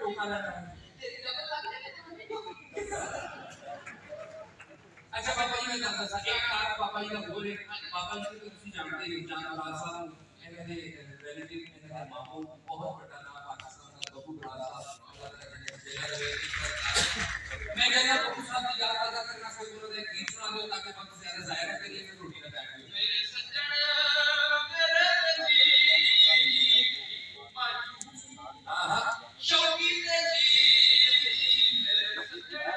धोखा लगा है। अच्छा पापा जी मैं करता था एक कार पापा जी का बोले पापा जी को तुम जानते ही जान रासा एने रिलेटिव एने मामू बहुत बड़ा नाम पाकिस्तान का बहुत रासा मैं कहता हूं कुछ साथ जाता जाता करना से बोल रहे गीत सुना दो ताकि वक्त ज्यादा जाया करिए मैं रोटी का टाइम मेरे सज्जन मेरे जी हां शौकी जी मेरे सज्जन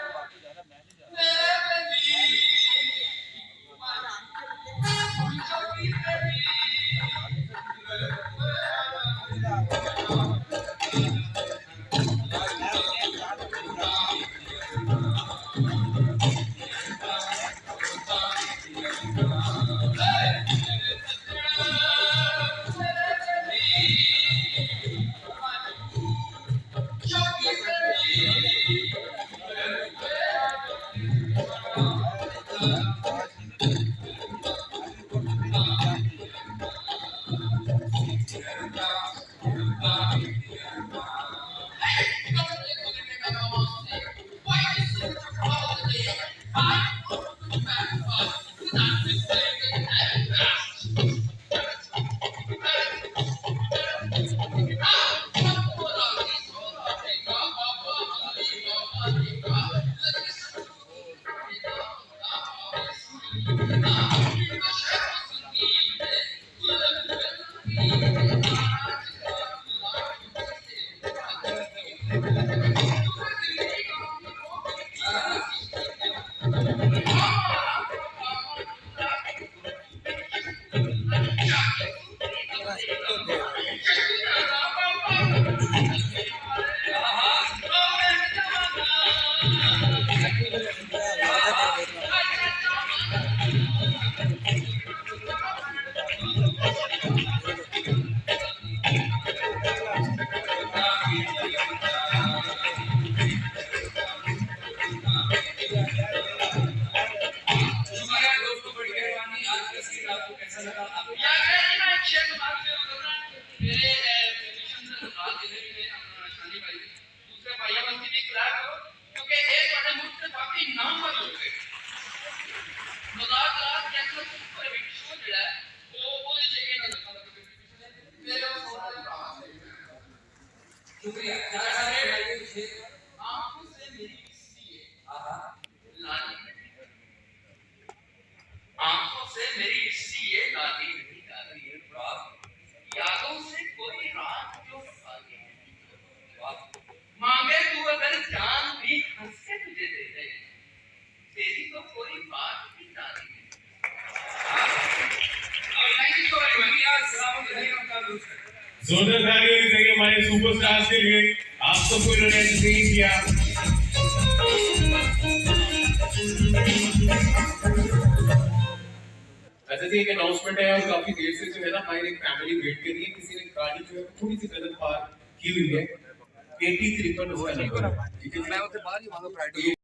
जोरदार तालियों की जगह हमारे सुपरस्टार्स के लिए आप सबको इन्होंने एंटरटेन किया। वैसे एक अनाउंसमेंट है और काफी देर से जो है ना हमारी एक फैमिली वेट कर रही है। किसी ने गाड़ी जो है थोड़ी सी गलत पार की हुई है 83 पर उसका नंबर है। मैं उससे बाहर ही वहां फ्राइडे